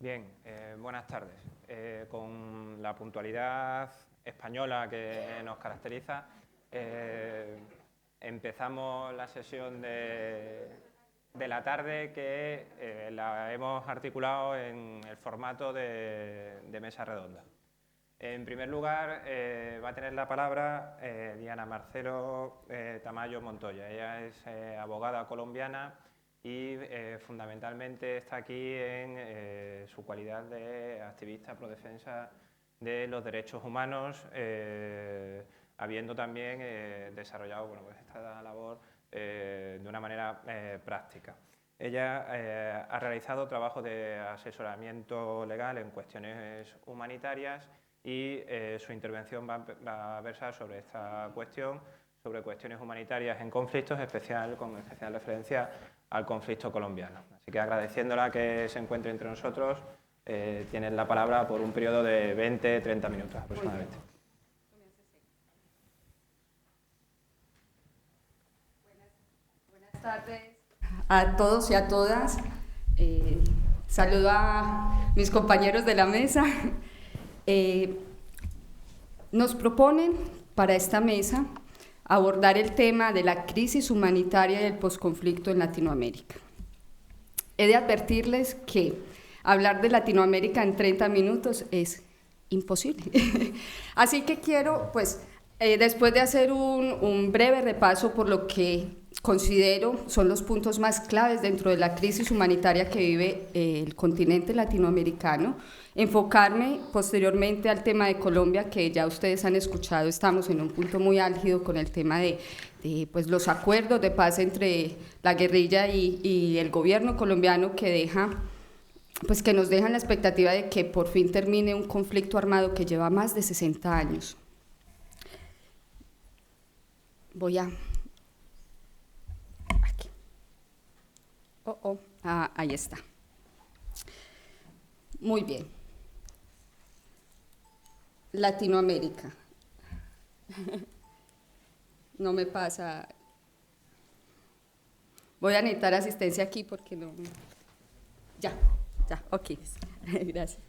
Bien, buenas tardes. Con la puntualidad española que nos caracteriza, empezamos la sesión de la tarde que la hemos articulado en el formato de mesa redonda. En primer lugar, va a tener la palabra Diana Marcelo Tamayo Montoya. Ella es abogada colombiana y fundamentalmente está aquí en su cualidad de activista pro defensa de los derechos humanos, habiendo también desarrollado pues esta labor de una manera práctica. Ella ha realizado trabajos de asesoramiento legal en cuestiones humanitarias y su intervención va a versar sobre esta cuestión, sobre cuestiones humanitarias en conflictos, con especial referencia al conflicto colombiano. Así que agradeciéndola que se encuentre entre nosotros, tienen la palabra por un periodo de 20-30 minutos aproximadamente. Buenas tardes a todos y a todas. Saludo a mis compañeros de la mesa. Nos proponen para esta mesa abordar el tema de la crisis humanitaria y el posconflicto en Latinoamérica. He de advertirles que hablar de Latinoamérica en 30 minutos es imposible. Así que quiero, después de hacer un breve repaso por lo que considero son los puntos más claves dentro de la crisis humanitaria que vive el continente latinoamericano, enfocarme posteriormente al tema de Colombia, que ya ustedes han escuchado, estamos en un punto muy álgido con el tema de los acuerdos de paz entre la guerrilla y el gobierno colombiano que nos dejan la expectativa de que por fin termine un conflicto armado que lleva más de 60 años. Ahí está. Muy bien. Latinoamérica. No me pasa. Voy a necesitar asistencia aquí porque no. Ya, ok. Gracias.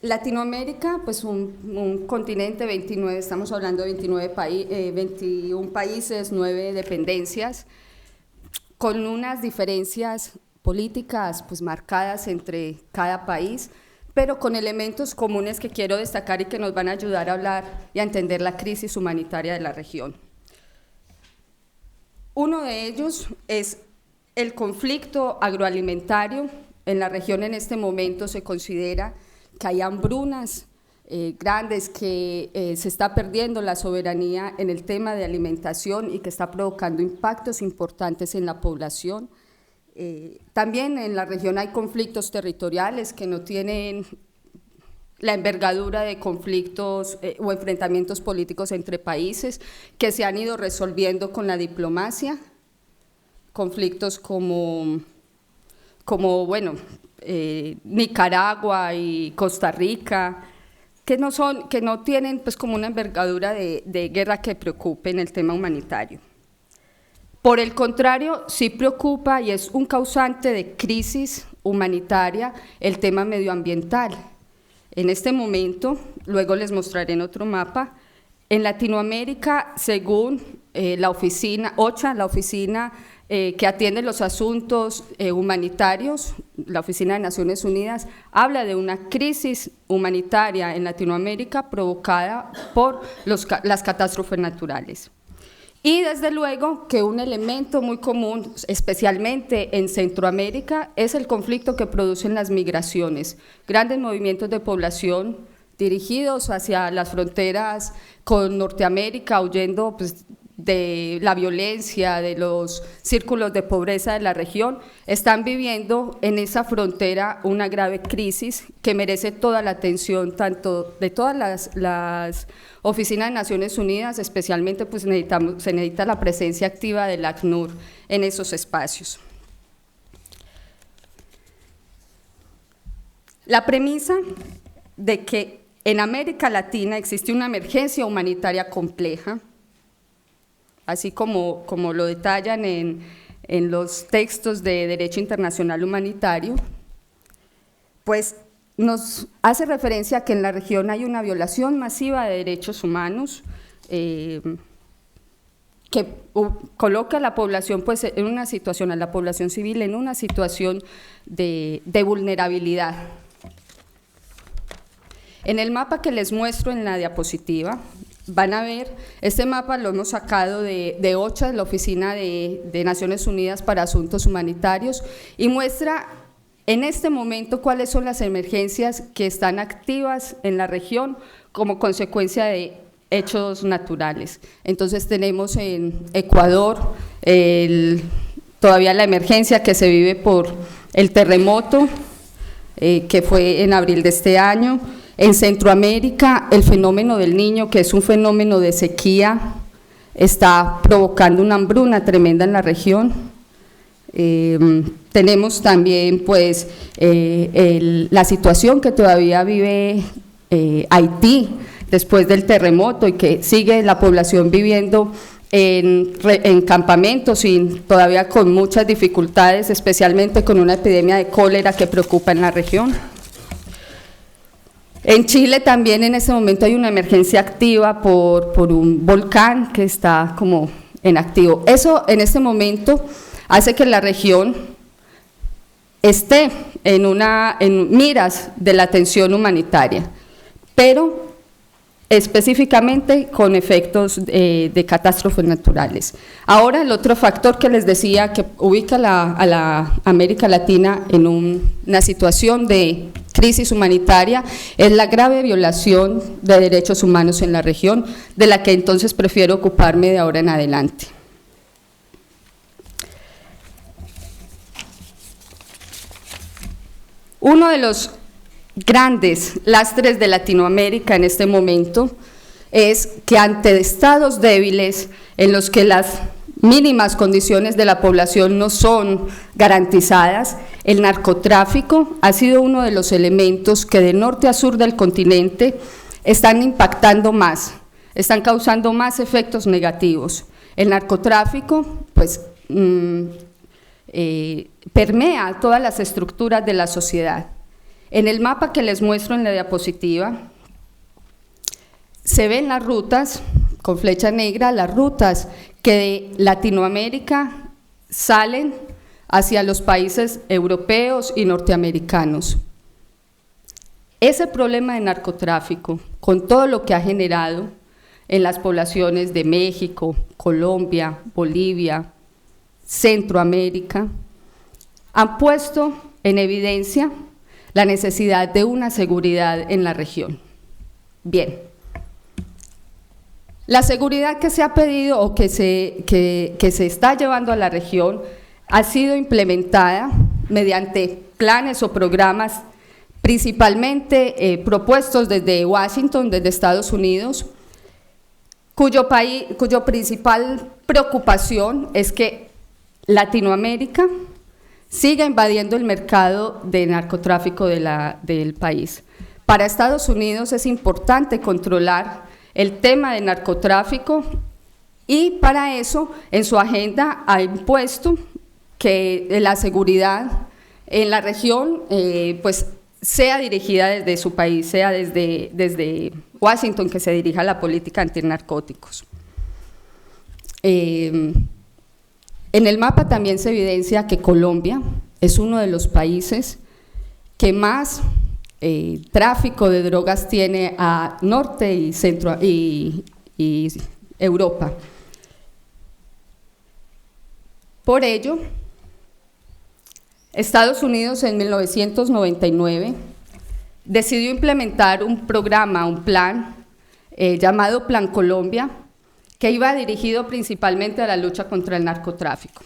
Latinoamérica, pues un continente, 29, estamos hablando de 21 países, 9 dependencias, con unas diferencias políticas pues marcadas entre cada país, pero con elementos comunes que quiero destacar y que nos van a ayudar a hablar y a entender la crisis humanitaria de la región. Uno de ellos es el conflicto agroalimentario. En la región en este momento se considera que hay hambrunas grandes, que se está perdiendo la soberanía en el tema de alimentación y que está provocando impactos importantes en la población. También en la región hay conflictos territoriales que no tienen la envergadura de conflictos o enfrentamientos políticos entre países que se han ido resolviendo con la diplomacia, conflictos como Nicaragua y Costa Rica, que no tienen pues como una envergadura de guerra que preocupe en el tema humanitario. Por el contrario, sí preocupa y es un causante de crisis humanitaria el tema medioambiental. En este momento, luego les mostraré en otro mapa, en Latinoamérica, según la oficina OCHA, la oficina que atiende los asuntos humanitarios, la Oficina de Naciones Unidas, habla de una crisis humanitaria en Latinoamérica provocada por las catástrofes naturales. Y desde luego que un elemento muy común, especialmente en Centroamérica, es el conflicto que producen las migraciones, grandes movimientos de población dirigidos hacia las fronteras con Norteamérica, huyendo de la violencia, de los círculos de pobreza de la región, están viviendo en esa frontera una grave crisis que merece toda la atención, tanto de todas las oficinas de Naciones Unidas, especialmente pues se necesita la presencia activa del ACNUR en esos espacios. La premisa de que en América Latina existe una emergencia humanitaria compleja, así como lo detallan en en los textos de derecho internacional humanitario, pues nos hace referencia a que en la región hay una violación masiva de derechos humanos, que coloca a la población pues, en una situación, a la población civil en una situación de vulnerabilidad. En el mapa que les muestro en la diapositiva, van a ver, este mapa lo hemos sacado de OCHA, de la Oficina de Naciones Unidas para Asuntos Humanitarios, y muestra en este momento cuáles son las emergencias que están activas en la región como consecuencia de hechos naturales. Entonces tenemos en Ecuador todavía la emergencia que se vive por el terremoto, que fue en abril de este año. En Centroamérica, el fenómeno del Niño, que es un fenómeno de sequía, está provocando una hambruna tremenda en la región. Tenemos también pues, la situación que todavía vive Haití después del terremoto y que sigue la población viviendo en campamentos y todavía con muchas dificultades, especialmente con una epidemia de cólera que preocupa en la región. En Chile también en este momento hay una emergencia activa por un volcán que está como en activo. Eso en este momento hace que la región esté en miras de la atención humanitaria, pero específicamente con efectos de catástrofes naturales. Ahora el otro factor que les decía que ubica a la América Latina en una situación de crisis humanitaria es la grave violación de derechos humanos en la región, de la que entonces prefiero ocuparme de ahora en adelante. Uno de los grandes lastres de Latinoamérica en este momento es que ante estados débiles en los que las mínimas condiciones de la población no son garantizadas, el narcotráfico ha sido uno de los elementos que de norte a sur del continente están impactando más, están causando más efectos negativos. El narcotráfico, pues, permea todas las estructuras de la sociedad. En el mapa que les muestro en la diapositiva, se ven las rutas, con flecha negra, las rutas que de Latinoamérica salen hacia los países europeos y norteamericanos. Ese problema de narcotráfico, con todo lo que ha generado en las poblaciones de México, Colombia, Bolivia, Centroamérica, han puesto en evidencia la necesidad de una seguridad en la región. Bien, la seguridad que se ha pedido o que se está llevando a la región ha sido implementada mediante planes o programas principalmente propuestos desde Washington, desde Estados Unidos, cuyo principal preocupación es que Latinoamérica siga invadiendo el mercado de narcotráfico del país. Para Estados Unidos es importante controlar el tema de narcotráfico y para eso en su agenda ha impuesto que la seguridad en la región pues sea dirigida desde su país, sea desde Washington que se dirija la política antinarcóticos. En el mapa también se evidencia que Colombia es uno de los países que más tráfico de drogas tiene a norte y centro y Europa. Por ello, Estados Unidos en 1999 decidió implementar un programa, un plan llamado Plan Colombia, que iba dirigido principalmente a la lucha contra el narcotráfico.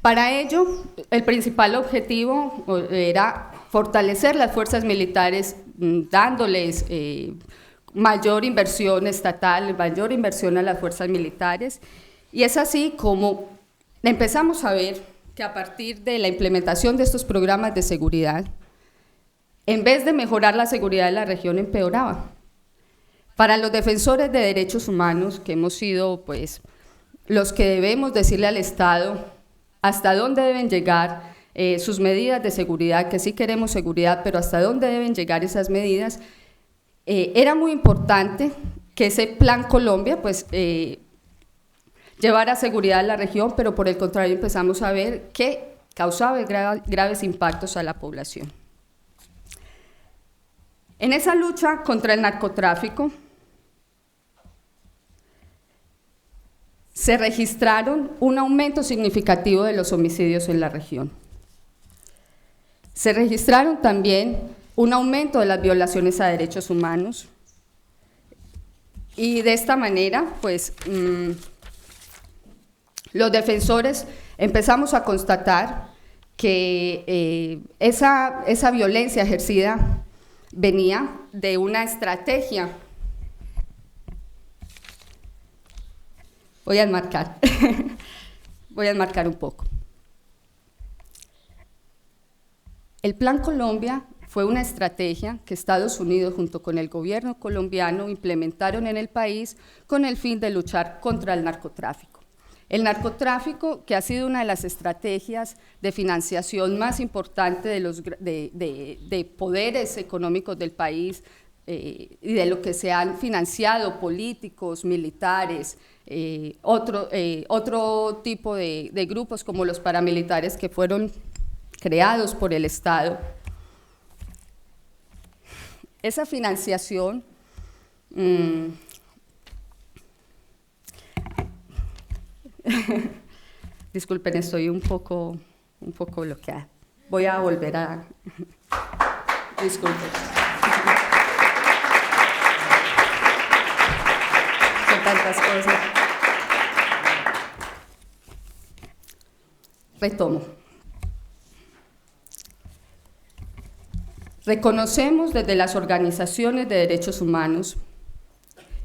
Para ello, el principal objetivo era fortalecer las fuerzas militares, dándoles mayor inversión estatal, mayor inversión a las fuerzas militares, y es así como empezamos a ver que a partir de la implementación de estos programas de seguridad, en vez de mejorar la seguridad de la región, empeoraba. Para los defensores de derechos humanos, que hemos sido pues, los que debemos decirle al Estado hasta dónde deben llegar sus medidas de seguridad, que sí queremos seguridad, pero hasta dónde deben llegar esas medidas. Era muy importante que ese Plan Colombia pues, llevara seguridad a la región, pero por el contrario empezamos a ver que causaba graves impactos a la población. En esa lucha contra el narcotráfico se registraron un aumento significativo de los homicidios en la región. Se registraron también un aumento de las violaciones a derechos humanos y de esta manera, pues, los defensores empezamos a constatar que esa violencia ejercida venía de una estrategia. Voy a enmarcar un poco. El Plan Colombia fue una estrategia que Estados Unidos junto con el gobierno colombiano implementaron en el país con el fin de luchar contra el narcotráfico. El narcotráfico, que ha sido una de las estrategias de financiación más importante de poderes económicos del país y de lo que se han financiado políticos, militares, otro tipo de grupos como los paramilitares que fueron creados por el Estado. Esa financiación disculpen, estoy un poco bloqueada. Voy a volver a... Disculpen. Son tantas cosas. Retomo. Reconocemos desde las organizaciones de derechos humanos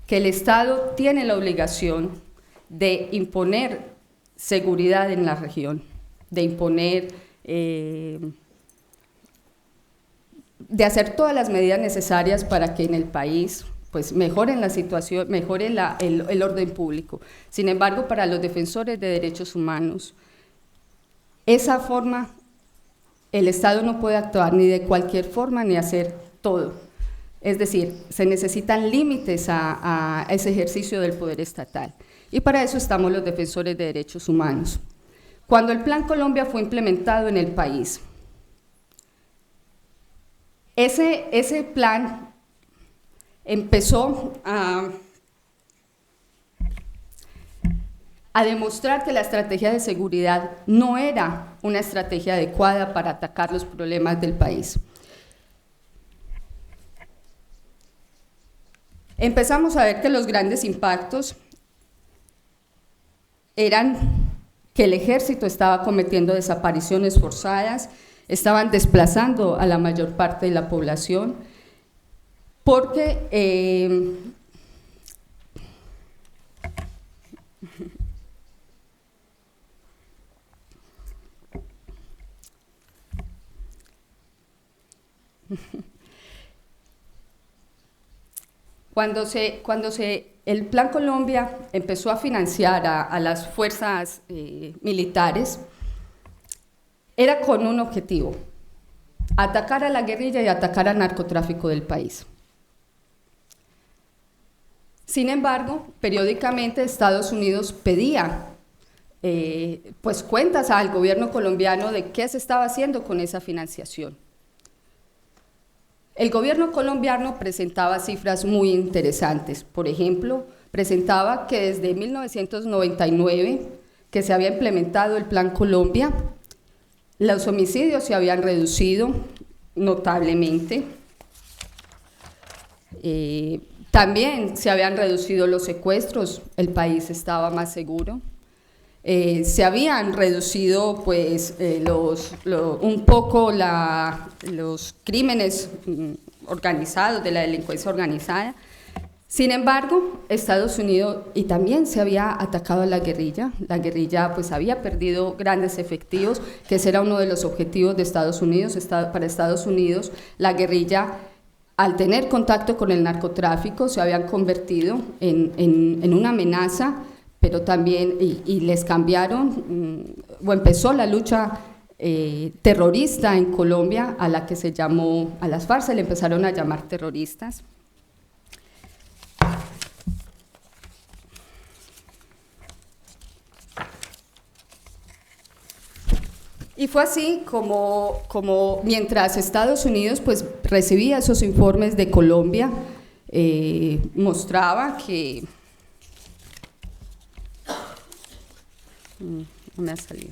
que el Estado tiene la obligación de imponer seguridad en la región, de imponer, de hacer todas las medidas necesarias para que en el país pues, mejoren la situación, mejore el orden público. Sin embargo, para los defensores de derechos humanos, esa forma, el Estado no puede actuar ni de cualquier forma ni hacer todo. Es decir, se necesitan límites a ese ejercicio del poder estatal. Y para eso estamos los defensores de derechos humanos. Cuando el Plan Colombia fue implementado en el país, ese plan empezó a demostrar que la estrategia de seguridad no era una estrategia adecuada para atacar los problemas del país. Empezamos a ver que los grandes impactos eran que el ejército estaba cometiendo desapariciones forzadas, estaban desplazando a la mayor parte de la población, porque cuando el Plan Colombia empezó a financiar a las fuerzas militares, era con un objetivo: atacar a la guerrilla y atacar al narcotráfico del país. Sin embargo, periódicamente Estados Unidos pedía pues cuentas al gobierno colombiano de qué se estaba haciendo con esa financiación. El gobierno colombiano presentaba cifras muy interesantes. Por ejemplo, presentaba que desde 1999, que se había implementado el Plan Colombia, los homicidios se habían reducido notablemente. También se habían reducido los secuestros, el país estaba más seguro. Se habían reducido pues, un poco los crímenes organizados, de la delincuencia organizada. Sin embargo, Estados Unidos, y también se había atacado a la guerrilla pues había perdido grandes efectivos, que ese era uno de los objetivos de Estados Unidos. Para Estados Unidos, la guerrilla, al tener contacto con el narcotráfico, se habían convertido en una amenaza, pero también, y les cambiaron, o empezó la lucha terrorista en Colombia, a la que se llamó, a las FARC se le empezaron a llamar terroristas. Y fue así como mientras Estados Unidos pues recibía esos informes de Colombia, mostraba que… No me ha salido.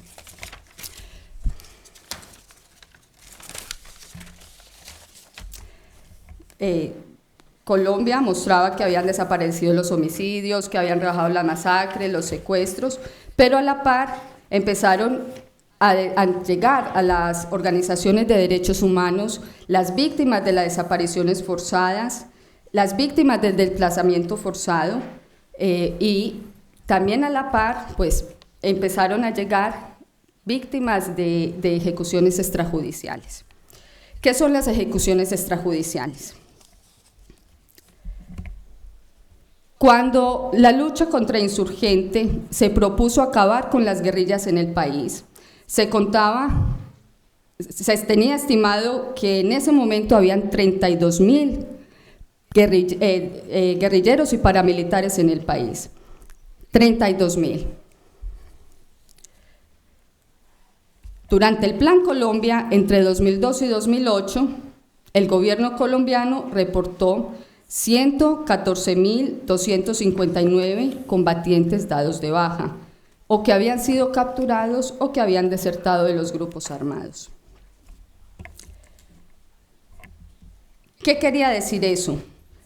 Colombia mostraba que habían desaparecido los homicidios, que habían rebajado la masacre, los secuestros, pero a la par empezaron a llegar a las organizaciones de derechos humanos las víctimas de las desapariciones forzadas, las víctimas del desplazamiento forzado, y también a la par pues empezaron a llegar víctimas de ejecuciones extrajudiciales. ¿Qué son las ejecuciones extrajudiciales? Cuando la lucha contra insurgente se propuso acabar con las guerrillas en el país, se tenía estimado que en ese momento habían 32.000 guerrilleros y paramilitares en el país. 32.000. Durante el Plan Colombia, entre 2002 y 2008, el gobierno colombiano reportó 114.259 combatientes dados de baja, o que habían sido capturados o que habían desertado de los grupos armados. ¿Qué quería decir eso?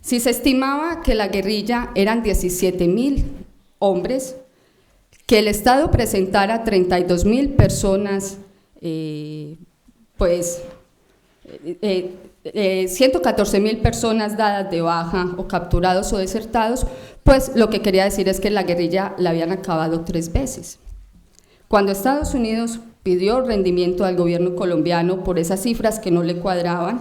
Si se estimaba que la guerrilla eran 17.000 hombres, que el Estado presentara 32.000 personas, 114.000 personas dadas de baja o capturados o desertados, pues lo que quería decir es que la guerrilla la habían acabado 3 veces. Cuando Estados Unidos pidió rendimiento al gobierno colombiano por esas cifras que no le cuadraban,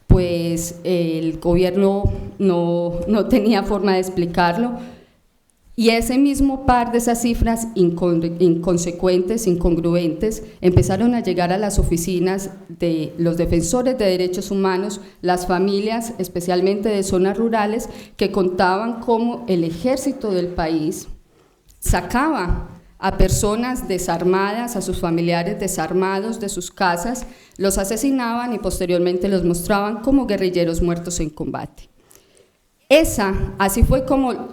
pues el gobierno no tenía forma de explicarlo, y ese mismo par de esas cifras inconsecuentes, incongruentes, empezaron a llegar a las oficinas de los defensores de derechos humanos, las familias, especialmente de zonas rurales, que contaban cómo el ejército del país sacaba a personas desarmadas, a sus familiares desarmados de sus casas, los asesinaban y posteriormente los mostraban como guerrilleros muertos en combate. Así fue como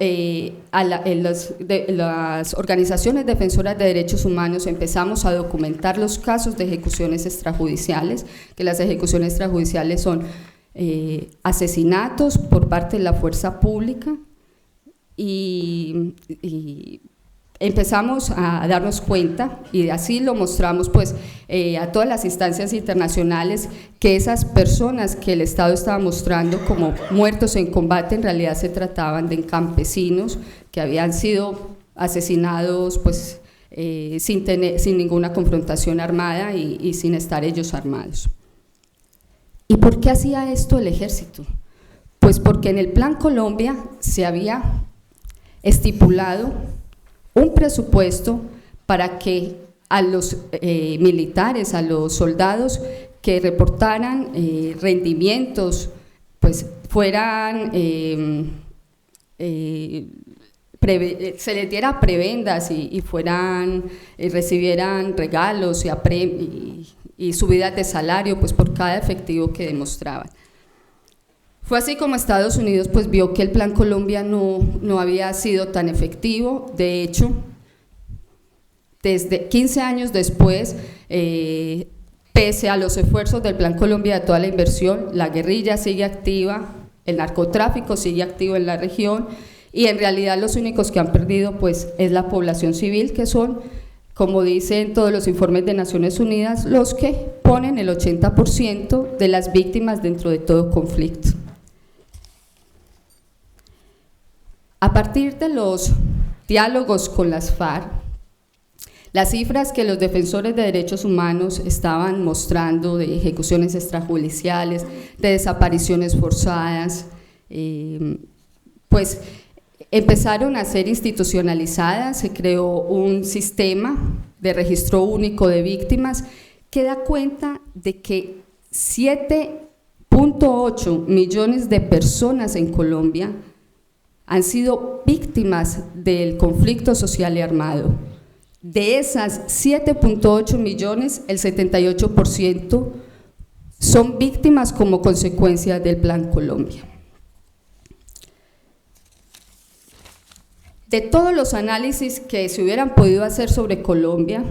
las organizaciones defensoras de derechos humanos empezamos a documentar los casos de ejecuciones extrajudiciales, que las ejecuciones extrajudiciales son asesinatos por parte de la fuerza pública, y empezamos a darnos cuenta, y así lo mostramos pues a todas las instancias internacionales, que esas personas que el Estado estaba mostrando como muertos en combate en realidad se trataban de campesinos que habían sido asesinados pues sin ninguna confrontación armada y sin estar ellos armados. ¿Y por qué hacía esto el ejército? Pues porque en el Plan Colombia se había estipulado un presupuesto para que a los militares, a los soldados que reportaran rendimientos, pues fueran, se les diera prebendas y recibieran regalos y subidas de salario pues por cada efectivo que demostraban. Fue así como Estados Unidos pues vio que el Plan Colombia no había sido tan efectivo. De hecho, desde 15 años después, pese a los esfuerzos del Plan Colombia, de toda la inversión, la guerrilla sigue activa, el narcotráfico sigue activo en la región, y en realidad los únicos que han perdido pues es la población civil, que son, como dicen todos los informes de Naciones Unidas, los que ponen el 80% de las víctimas dentro de todo conflicto. A partir de los diálogos con las FARC, las cifras que los defensores de derechos humanos estaban mostrando de ejecuciones extrajudiciales, de desapariciones forzadas, pues empezaron a ser institucionalizadas, se creó un sistema de registro único de víctimas que da cuenta de que 7.8 millones de personas en Colombia han sido víctimas del conflicto social y armado. De esas 7.8 millones, el 78% son víctimas como consecuencia del Plan Colombia. De todos los análisis que se hubieran podido hacer sobre Colombia,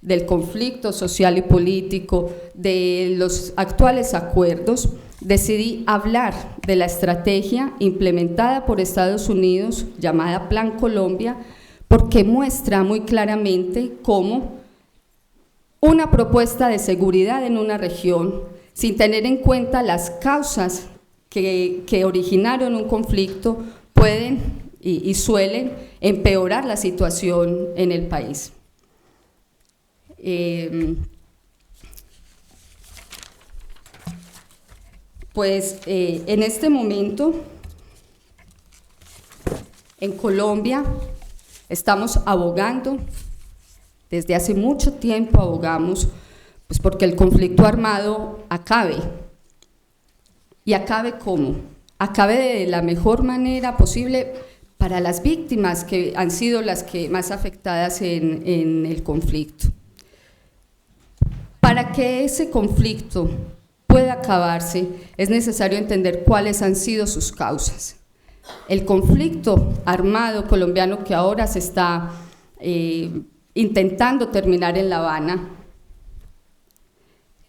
del conflicto social y político, de los actuales acuerdos, decidí hablar de la estrategia implementada por Estados Unidos llamada Plan Colombia, porque muestra muy claramente cómo una propuesta de seguridad en una región, sin tener en cuenta las causas que originaron un conflicto, pueden y suelen empeorar la situación en el país. En este momento, en Colombia, estamos abogando, desde hace mucho tiempo abogamos, pues porque el conflicto armado acabe. ¿Y acabe cómo? Acabe de la mejor manera posible para las víctimas que han sido las que más afectadas en el conflicto. Para que ese conflicto pueda acabarse, es necesario entender cuáles han sido sus causas. El conflicto armado colombiano que ahora se está intentando terminar en La Habana,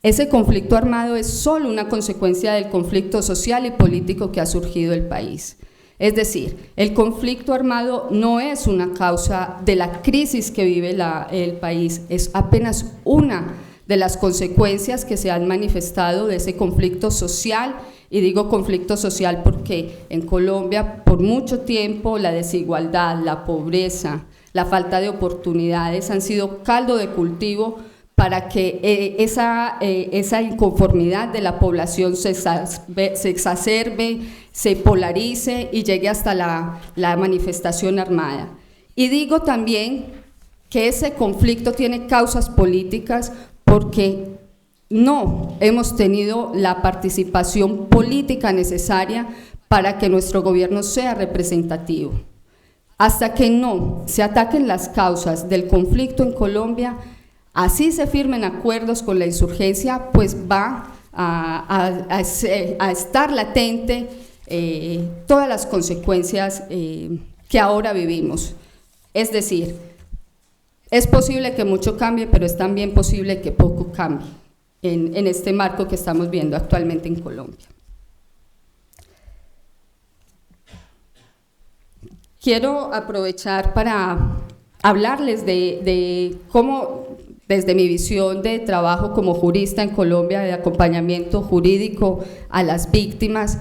ese conflicto armado es solo una consecuencia del conflicto social y político que ha surgido en el país. Es decir, el conflicto armado no es una causa de la crisis que vive el país, es apenas una de las consecuencias que se han manifestado de ese conflicto social, y digo conflicto social porque en Colombia por mucho tiempo la desigualdad, la pobreza, la falta de oportunidades han sido caldo de cultivo para que esa inconformidad de la población se exacerbe, se polarice y llegue hasta la manifestación armada. Y digo también que ese conflicto tiene causas políticas porque no hemos tenido la participación política necesaria para que nuestro gobierno sea representativo. Hasta que no se ataquen las causas del conflicto en Colombia, así se firmen acuerdos con la insurgencia, pues va a estar latente todas las consecuencias que ahora vivimos. Es decir, es posible que mucho cambie, pero es también posible que poco cambie en este marco que estamos viendo actualmente en Colombia. Quiero aprovechar para hablarles de cómo, desde mi visión de trabajo como jurista en Colombia, de acompañamiento jurídico a las víctimas,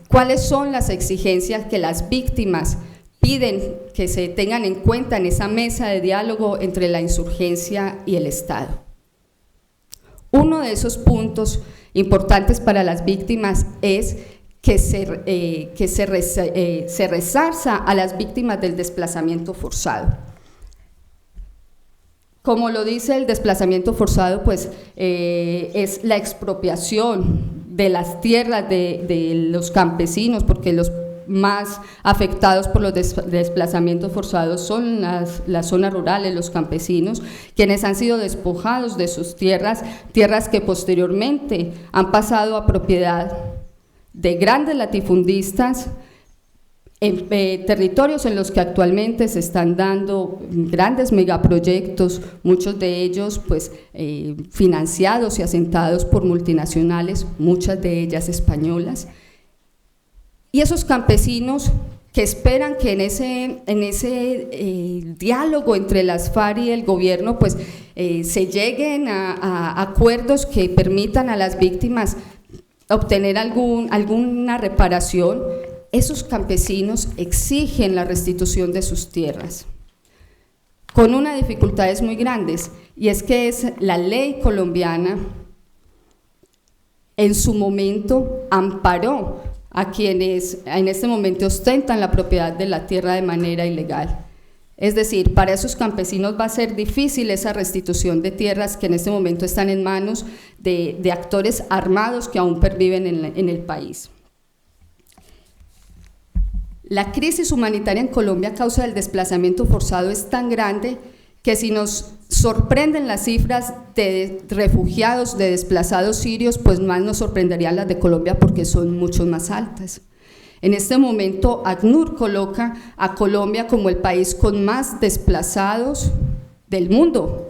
cuáles son las exigencias que las víctimas piden que se tengan en cuenta en esa mesa de diálogo entre la insurgencia y el Estado. Uno de esos puntos importantes para las víctimas es que se resarza a las víctimas del desplazamiento forzado. Como lo dice el desplazamiento forzado, pues es la expropiación de las tierras de los campesinos, porque los más afectados por los desplazamientos forzados son las zonas rurales, los campesinos, quienes han sido despojados de sus tierras que posteriormente han pasado a propiedad de grandes latifundistas, en territorios en los que actualmente se están dando grandes megaproyectos, muchos de ellos pues financiados y asentados por multinacionales, muchas de ellas españolas. Y esos campesinos que esperan que en ese diálogo entre las FARC y el gobierno pues se lleguen a acuerdos que permitan a las víctimas obtener alguna reparación, esos campesinos exigen la restitución de sus tierras, con unas dificultades muy grandes, y es que la ley colombiana en su momento amparó a quienes en este momento ostentan la propiedad de la tierra de manera ilegal. Es decir, para esos campesinos va a ser difícil esa restitución de tierras que en este momento están en manos de actores armados que aún perviven en el país. La crisis humanitaria en Colombia a causa del desplazamiento forzado es tan grande que si nos sorprenden las cifras de refugiados, de desplazados sirios, pues más nos sorprenderían las de Colombia porque son mucho más altas. En este momento, ACNUR coloca a Colombia como el país con más desplazados del mundo.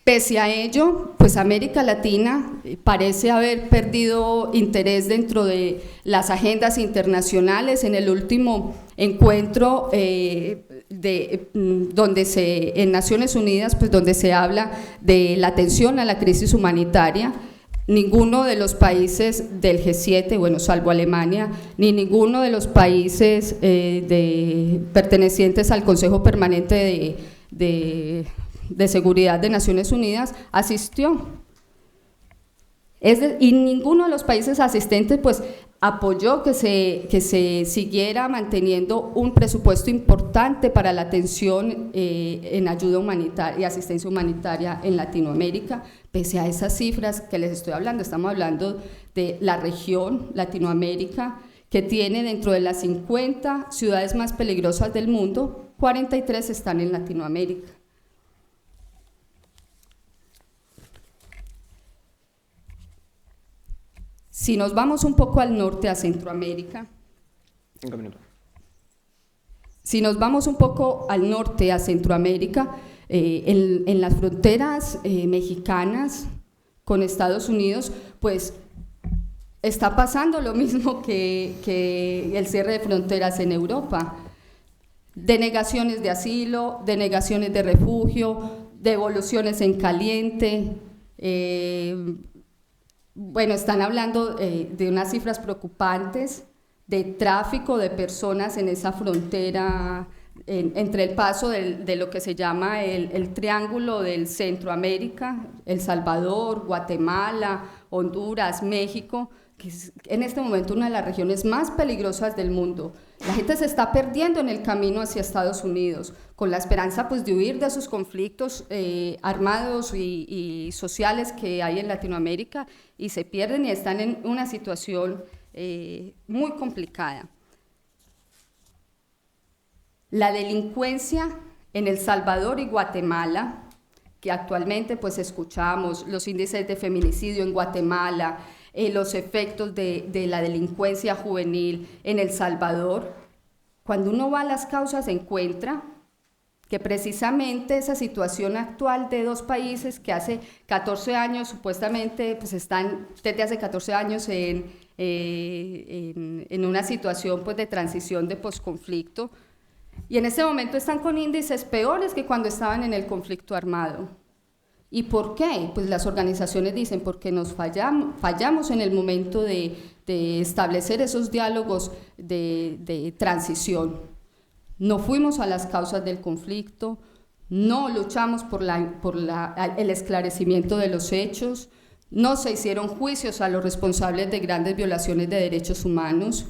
Pese a ello, pues América Latina parece haber perdido interés dentro de las agendas internacionales. En el último encuentro en Naciones Unidas, pues donde se habla de la atención a la crisis humanitaria, ninguno de los países del G7, bueno, salvo Alemania, ni ninguno de los países pertenecientes al Consejo Permanente de Seguridad de Naciones Unidas asistió. Y ninguno de los países asistentes pues apoyó que se siguiera manteniendo un presupuesto importante para la atención en ayuda humanitaria y asistencia humanitaria en Latinoamérica, pese a esas cifras que les estoy hablando. Estamos hablando de la región Latinoamérica, que tiene dentro de las 50 ciudades más peligrosas del mundo, 43 están en Latinoamérica. Si nos vamos un poco al norte, a Centroamérica. 5 minutos. Si nos vamos un poco al norte, a Centroamérica, en las fronteras mexicanas con Estados Unidos, pues está pasando lo mismo que el cierre de fronteras en Europa. Denegaciones de asilo, denegaciones de refugio, devoluciones en caliente. Bueno, están hablando de unas cifras preocupantes de tráfico de personas en esa frontera, entre el paso de lo que se llama el triángulo del Centroamérica, El Salvador, Guatemala, Honduras, México, que es en este momento una de las regiones más peligrosas del mundo. La gente se está perdiendo en el camino hacia Estados Unidos, con la esperanza pues, de huir de esos conflictos armados y sociales que hay en Latinoamérica, y se pierden y están en una situación muy complicada. La delincuencia en El Salvador y Guatemala, que actualmente pues escuchamos los índices de feminicidio en Guatemala, los efectos de la delincuencia juvenil en El Salvador, cuando uno va a las causas se encuentra que precisamente esa situación actual de dos países que hace 14 años supuestamente pues están desde hace 14 años en una situación pues de transición de posconflicto, y en este momento están con índices peores que cuando estaban en el conflicto armado. ¿Y por qué? Pues las organizaciones dicen porque nos fallamos en el momento de establecer esos diálogos de transición. No fuimos a las causas del conflicto, no luchamos por el esclarecimiento de los hechos, no se hicieron juicios a los responsables de grandes violaciones de derechos humanos,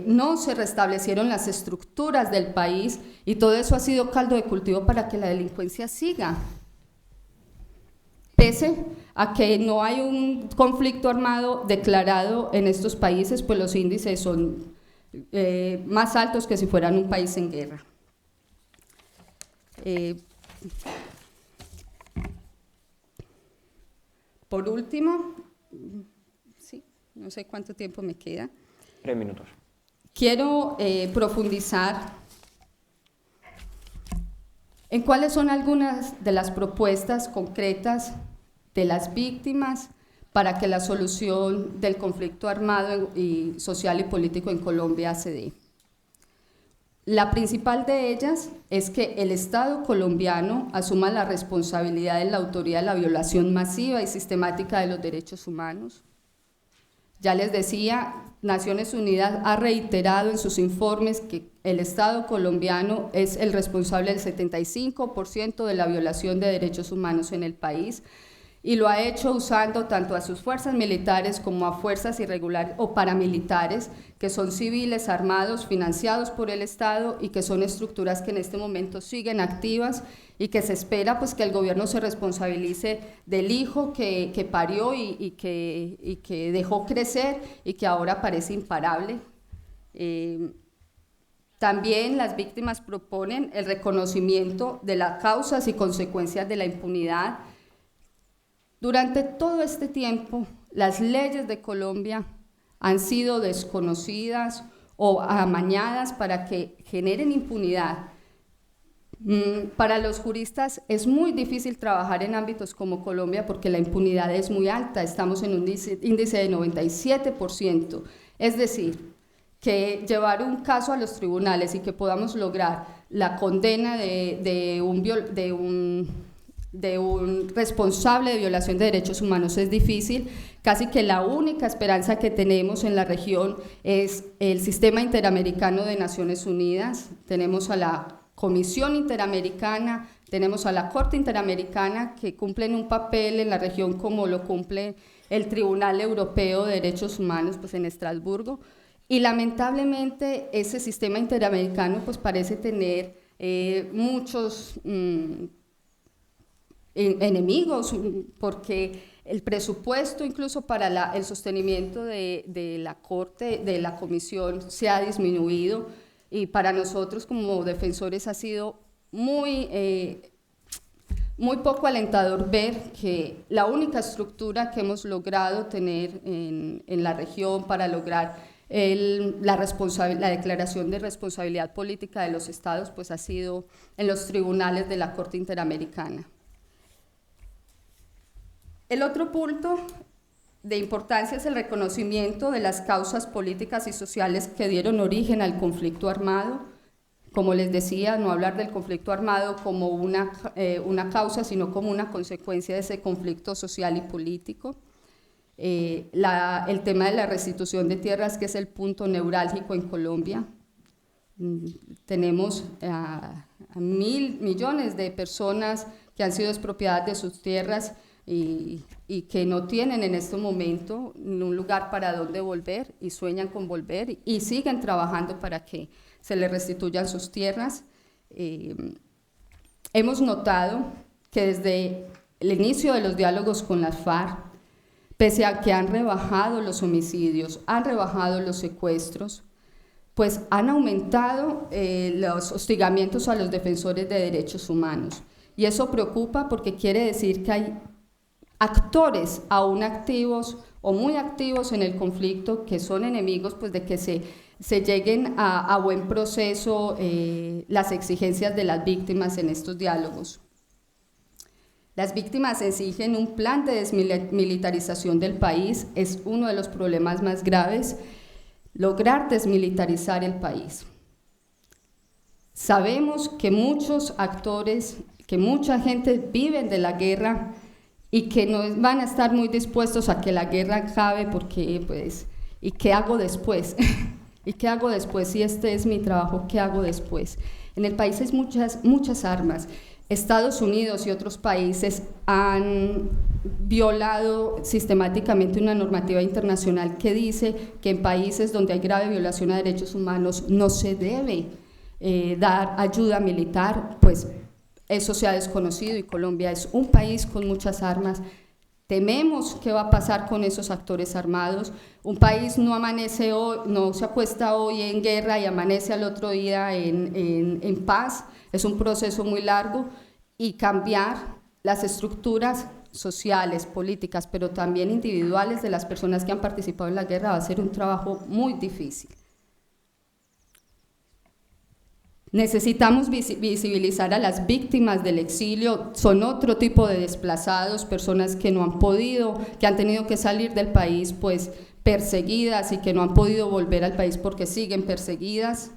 no se restablecieron las estructuras del país, y todo eso ha sido caldo de cultivo para que la delincuencia siga. Pese a que no hay un conflicto armado declarado en estos países, pues los índices son más altos que si fueran un país en guerra. Por último, sí, no sé cuánto tiempo me queda. 3 minutos. Quiero profundizar en cuáles son algunas de las propuestas concretas de las víctimas para que la solución del conflicto armado y social y político en Colombia se dé. La principal de ellas es que el Estado colombiano asuma la responsabilidad de la autoría de la violación masiva y sistemática de los derechos humanos. Ya les decía, Naciones Unidas ha reiterado en sus informes que el Estado colombiano es el responsable del 75% de la violación de derechos humanos en el país, y lo ha hecho usando tanto a sus fuerzas militares como a fuerzas irregulares o paramilitares, que son civiles armados, financiados por el Estado y que son estructuras que en este momento siguen activas y que se espera pues, que el gobierno se responsabilice del hijo que parió y que dejó crecer y que ahora parece imparable. También las víctimas proponen el reconocimiento de las causas y consecuencias de la impunidad. Durante todo este tiempo, las leyes de Colombia han sido desconocidas o amañadas para que generen impunidad. Para los juristas es muy difícil trabajar en ámbitos como Colombia porque la impunidad es muy alta, estamos en un índice de 97%, es decir, que llevar un caso a los tribunales y que podamos lograr la condena de un responsable de violación de derechos humanos es difícil. Casi que la única esperanza que tenemos en la región es el Sistema Interamericano de Naciones Unidas. Tenemos a la Comisión Interamericana, tenemos a la Corte Interamericana que cumplen un papel en la región como lo cumple el Tribunal Europeo de Derechos Humanos pues en Estrasburgo, y lamentablemente ese sistema interamericano pues parece tener muchos enemigos, porque el presupuesto incluso para el sostenimiento de la Corte, de la Comisión, se ha disminuido, y para nosotros como defensores ha sido muy poco alentador ver que la única estructura que hemos logrado tener en la región para lograr la declaración de responsabilidad política de los estados pues ha sido en los tribunales de la Corte Interamericana. El otro punto de importancia es el reconocimiento de las causas políticas y sociales que dieron origen al conflicto armado. Como les decía, no hablar del conflicto armado como una causa, sino como una consecuencia de ese conflicto social y político. El tema de la restitución de tierras, que es el punto neurálgico en Colombia. Tenemos a millones de personas que han sido expropiadas de sus tierras y que no tienen en este momento un lugar para donde volver y sueñan con volver y siguen trabajando para que se les restituyan sus tierras. Hemos notado que desde el inicio de los diálogos con las FARC, pese a que han rebajado los homicidios, han rebajado los secuestros, pues han aumentado los hostigamientos a los defensores de derechos humanos. Y eso preocupa porque quiere decir que hay actores aún activos o muy activos en el conflicto que son enemigos pues, de que se lleguen a buen proceso las exigencias de las víctimas en estos diálogos. Las víctimas exigen un plan de desmilitarización del país, es uno de los problemas más graves, lograr desmilitarizar el país. Sabemos que muchos actores, que mucha gente viven de la guerra y que no van a estar muy dispuestos a que la guerra acabe porque, pues, ¿y qué hago después? ¿Y qué hago después? Si este es mi trabajo, ¿qué hago después? En el país hay muchas armas. Estados Unidos y otros países han violado sistemáticamente una normativa internacional que dice que en países donde hay grave violación a derechos humanos no se debe dar ayuda militar, pues eso se ha desconocido y Colombia es un país con muchas armas. Tememos qué va a pasar con esos actores armados. Un país no amanece hoy, no se acuesta hoy en guerra y amanece al otro día en paz. Es un proceso muy largo y cambiar las estructuras sociales, políticas, pero también individuales de las personas que han participado en la guerra va a ser un trabajo muy difícil. Necesitamos visibilizar a las víctimas del exilio, son otro tipo de desplazados, personas que no han podido, que han tenido que salir del país pues perseguidas y que no han podido volver al país porque siguen perseguidas.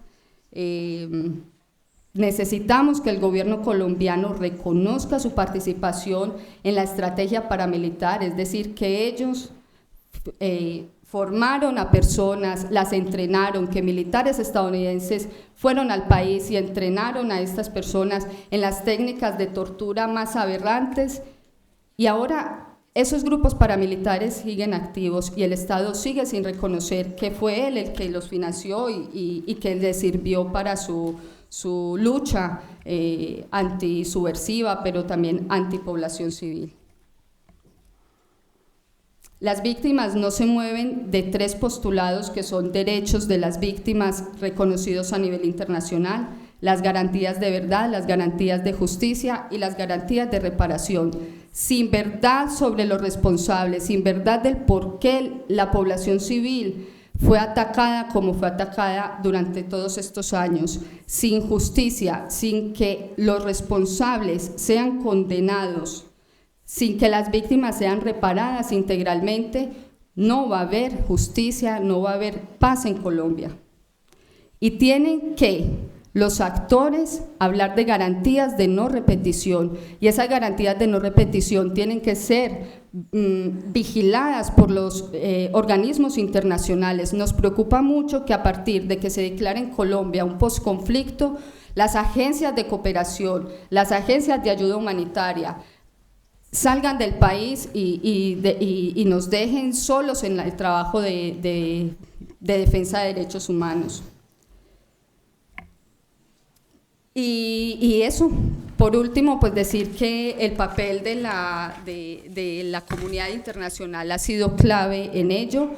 Necesitamos que el gobierno colombiano reconozca su participación en la estrategia paramilitar, es decir, que ellos formaron a personas, las entrenaron, que militares estadounidenses fueron al país y entrenaron a estas personas en las técnicas de tortura más aberrantes y ahora Esos grupos paramilitares siguen activos y el Estado sigue sin reconocer que fue él el que los financió y que les sirvió para su lucha antisubversiva, pero también antipoblación civil. Las víctimas no se mueven de 3 postulados que son derechos de las víctimas reconocidos a nivel internacional, las garantías de verdad, las garantías de justicia y las garantías de reparación. Sin verdad sobre los responsables, sin verdad del por qué la población civil fue atacada como fue atacada durante todos estos años, sin justicia, sin que los responsables sean condenados, sin que las víctimas sean reparadas integralmente, no va a haber justicia, no va a haber paz en Colombia. Y tienen que los actores hablar de garantías de no repetición, y esas garantías de no repetición tienen que ser vigiladas por los organismos internacionales. Nos preocupa mucho que a partir de que se declare en Colombia un posconflicto, las agencias de cooperación, las agencias de ayuda humanitaria, salgan del país y nos dejen solos en el trabajo de defensa de derechos humanos. Y eso, por último, pues decir que el papel de la comunidad internacional ha sido clave en ello,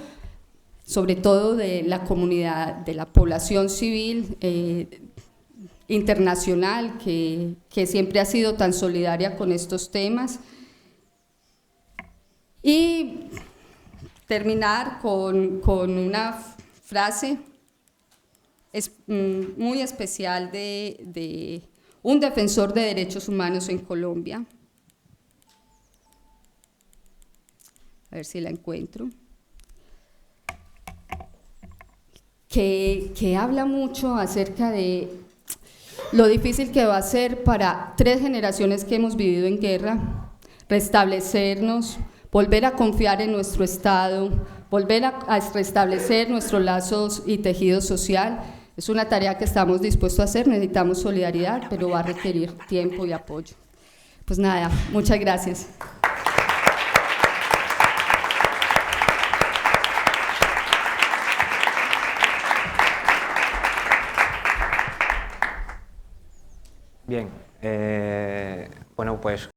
sobre todo de la comunidad, de la población civil internacional, que siempre ha sido tan solidaria con estos temas. Y terminar con una frase muy especial de un defensor de derechos humanos en Colombia. A ver si la encuentro. Que habla mucho acerca de lo difícil que va a ser para 3 generaciones que hemos vivido en guerra, restablecernos, volver a confiar en nuestro Estado, volver a restablecer nuestros lazos y tejido social. Es una tarea que estamos dispuestos a hacer, necesitamos solidaridad, pero va a requerir tiempo y apoyo. Pues nada, muchas gracias. Bien, bueno, pues